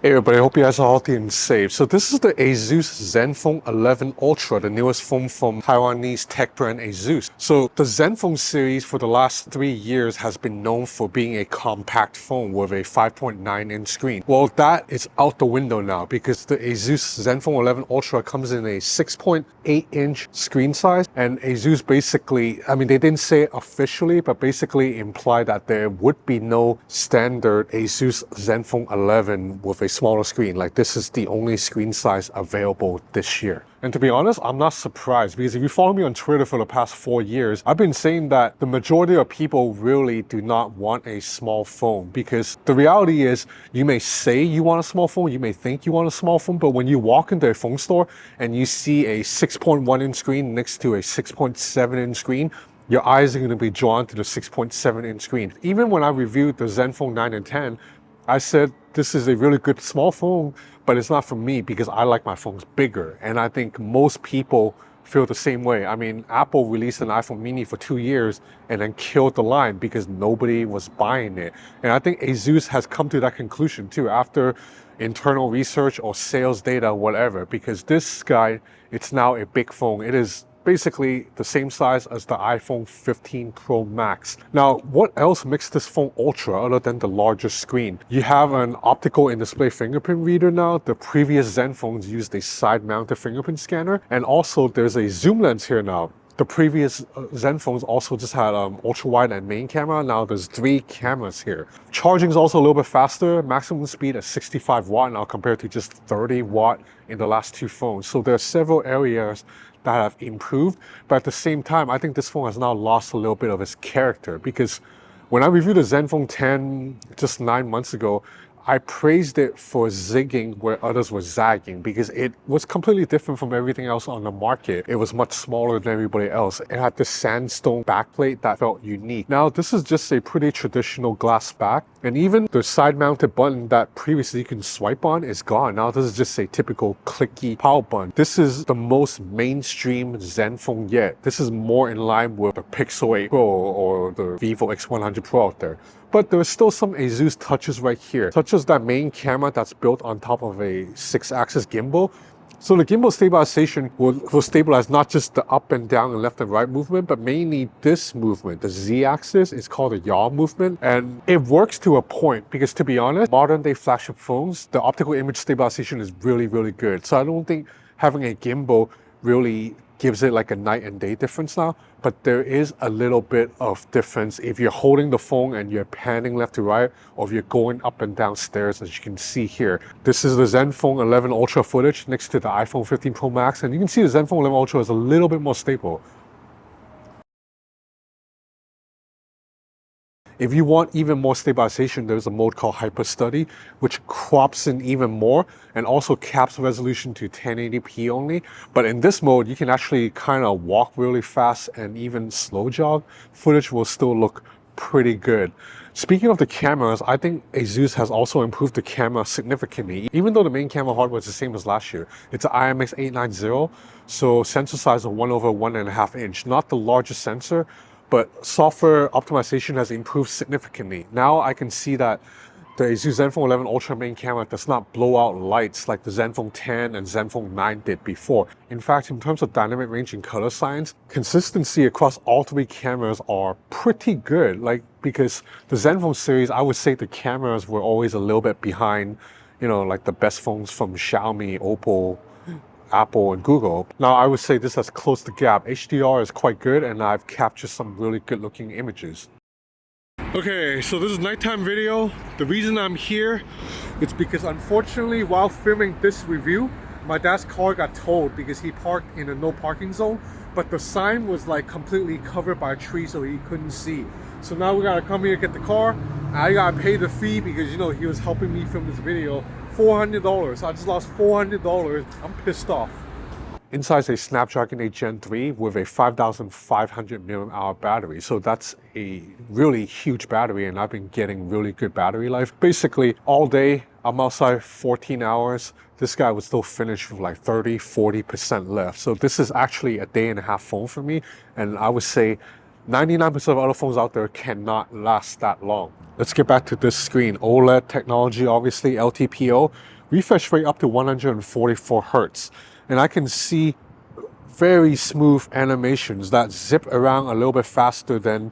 Hey everybody, I hope you guys are healthy and safe. So this is the Asus Zenfone 11 Ultra, the newest phone from Taiwanese tech brand Asus. So the Zenfone series for the last 3 years has been known for being a compact phone with a 5.9-inch screen. Well, that is out the window now because the Asus Zenfone 11 Ultra comes in a 6.8-inch screen size, and Asus basically, I mean, they didn't say it officially, but basically implied that there would be no standard Asus Zenfone 11 with a smaller screen. Like, this is the only screen size available this year. And to be honest, I'm not surprised, because if you follow me on Twitter for the past 4 years, I've been saying that the majority of people really do not want a small phone, because the reality is you may say you want a small phone, you may think you want a small phone, but when you walk into a phone store and you see a 6.1-inch screen next to a 6.7-inch screen, your eyes are going to be drawn to the 6.7-inch screen. Even when I reviewed the Zenfone 9 and 10, I said this is a really good small phone, but it's not for me because I like my phones bigger. And I think most people feel the same way. I mean, Apple released an iPhone mini for 2 years and then killed the line because nobody was buying it. And I think Asus has come to that conclusion too after internal research or sales data, whatever, because this guy, it's now a big phone. It is basically the same size as the iPhone 15 Pro Max. Now, what else makes this phone ultra other than the larger screen? You have an optical in-display fingerprint reader now. The previous Zenfones used a side-mounted fingerprint scanner, and also there's a zoom lens here now. The previous Zenfones also just had ultra-wide and main camera. Now there's 3 cameras here. Charging is also a little bit faster, maximum speed at 65 watt now compared to just 30 watt in the last 2 phones. So there are several areas that have improved, but at the same time, I think this phone has now lost a little bit of its character, because when I reviewed the Zenfone 10 just 9 months ago, I praised it for zigging where others were zagging, because it was completely different from everything else on the market. It was much smaller than everybody else. It had this sandstone backplate that felt unique. Now, this is just a pretty traditional glass back, and even the side-mounted button that previously you can swipe on is gone. Now, this is just a typical clicky power button. This is the most mainstream Zenfone yet. This is more in line with the Pixel 8 Pro or the Vivo X100 Pro out there. But there's still some Asus touches right here, such as that main camera that's built on top of a 6-axis gimbal. So the gimbal stabilization will stabilize not just the up and down and left and right movement, but mainly this movement, the Z-axis. Is called a yaw movement. And it works to a point, because to be honest, modern day flagship phones, the optical image stabilization is really, really good. So I don't think having a gimbal really gives it like a night and day difference now, but there is a little bit of difference if you're holding the phone and you're panning left to right, or if you're going up and down stairs, as you can see here. This is the Zenfone 11 Ultra footage next to the iPhone 15 Pro Max, and you can see the Zenfone 11 Ultra is a little bit more stable. If you want even more stabilization, there's a mode called Hyper Study, which crops in even more and also caps resolution to 1080p only. But in this mode, you can actually kind of walk really fast, and even slow jog footage will still look pretty good. Speaking of the cameras, I think Asus has also improved the camera significantly. Even though the main camera hardware is the same as last year, it's an IMX890, so sensor size of 1/1.5 inch, not the largest sensor, but software optimization has improved significantly. Now I can see that the Asus Zenfone 11 Ultra main camera does not blow out lights like the Zenfone 10 and Zenfone 9 did before. In fact, in terms of dynamic range and color science, consistency across all 3 cameras are pretty good. Like, because the Zenfone series, I would say the cameras were always a little bit behind, you know, like the best phones from Xiaomi, Oppo, Apple, and Google. Now, I would say this has closed the gap. HDR is quite good, and I've captured some really good looking images. Okay, so this is nighttime video. The reason I'm here is because, unfortunately, while filming this review, my dad's car got towed because he parked in a no parking zone, but the sign was like completely covered by a tree, so he couldn't see. So now we gotta come here to get the car. I gotta pay the fee because, you know, he was helping me film this video. $400. I just lost $400. I'm pissed off. Inside is a Snapdragon 8 Gen 3 with a 5,500 mAh battery. So that's a really huge battery, and I've been getting really good battery life. Basically, all day, I'm outside 14 hours. This guy would still finish with like 30–40% left. So this is actually a day and a half phone for me. And I would say 99% of other phones out there cannot last that long. Let's get back to this screen. OLED technology, obviously, LTPO, refresh rate up to 144 Hertz. And I can see very smooth animations that zip around a little bit faster than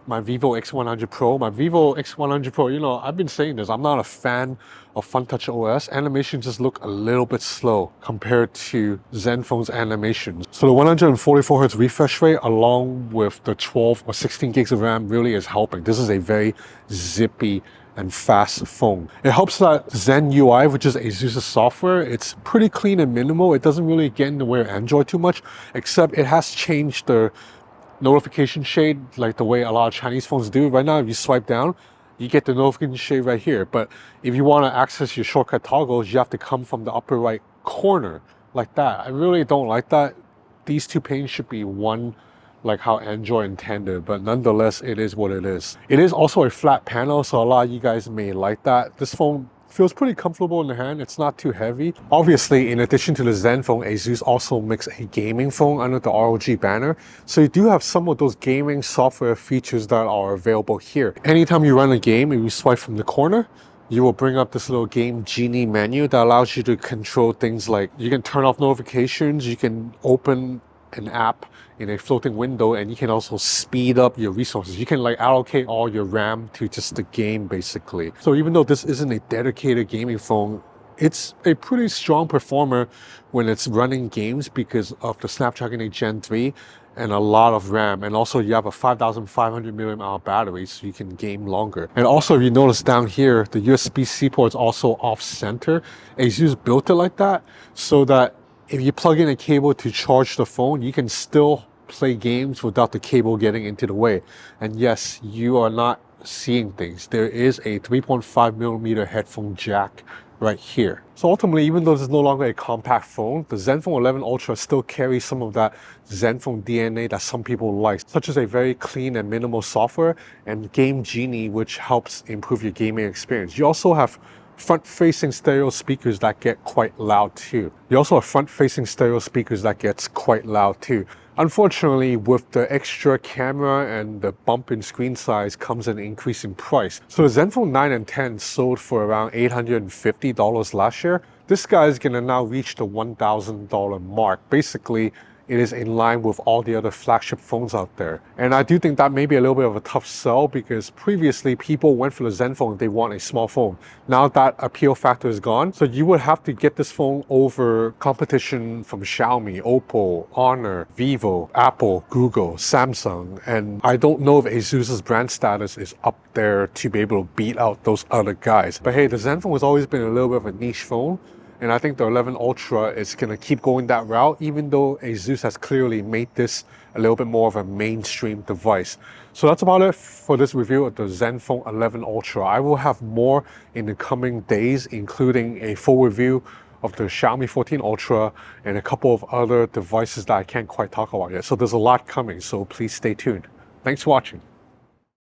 my Vivo X100 Pro. My Vivo X100 Pro, you know, I've been saying this, I'm not a fan of FunTouch OS. Animations just look a little bit slow compared to Zenfone's animations. So the 144 Hz refresh rate along with the 12 or 16 gigs of RAM really is helping. This is a very zippy and fast phone. It helps that Zen UI, which is Asus's software, it's pretty clean and minimal. It doesn't really get in the way of Android too much, except it has changed the notification shade like the way a lot of Chinese phones do. Right now, if you swipe down, you get the notification shade right here. But if you want to access your shortcut toggles, you have to come from the upper right corner like that. I really don't like that. These two panes should be one, like how Android intended, but nonetheless, it is what it is. It is also a flat panel, so a lot of you guys may like that. This phone feels pretty comfortable in the hand. It's not too heavy. Obviously, in addition to the Zenfone, Asus also makes a gaming phone under the ROG banner. So you do have some of those gaming software features that are available here. Anytime you run a game and you swipe from the corner, you will bring up this little Game Genie menu that allows you to control things like you can turn off notifications, you can open an app in a floating window, and you can also speed up your resources. You can like allocate all your RAM to just the game basically. So even though this isn't a dedicated gaming phone, it's a pretty strong performer when it's running games because of the Snapdragon 8 Gen 3 and a lot of RAM. And also you have a 5,500 mAh battery, so you can game longer. And also if you notice down here, the USB-C port is also off-center. Asus built it like that so that if you plug in a cable to charge the phone, you can still play games without the cable getting into the way. And yes, you are not seeing things. There is a 3.5mm headphone jack right here. So ultimately, even though this is no longer a compact phone, the Zenfone 11 Ultra still carries some of that Zenfone DNA that some people like, such as a very clean and minimal software and Game Genie, which helps improve your gaming experience. You also have front-facing stereo speakers that get quite loud too. You also have front-facing stereo speakers that gets quite loud too. Unfortunately, with the extra camera and the bump in screen size comes an increase in price. So the Zenfone 9 and 10 sold for around $850 last year. This guy is gonna now reach the $1,000 mark. Basically, it is in line with all the other flagship phones out there. And I do think that may be a little bit of a tough sell because previously people went for the Zenfone, they want a small phone. Now that appeal factor is gone, so you would have to get this phone over competition from Xiaomi, Oppo, Honor, Vivo, Apple, Google, Samsung. And I don't know if Asus's brand status is up there to be able to beat out those other guys. But hey, the Zenfone has always been a little bit of a niche phone. And I think the 11 Ultra is going to keep going that route, even though Asus has clearly made this a little bit more of a mainstream device. So that's about it for this review of the Zenfone 11 Ultra. I will have more in the coming days, including a full review of the Xiaomi 14 Ultra and a couple of other devices that I can't quite talk about yet. So there's a lot coming, so please stay tuned. Thanks for watching.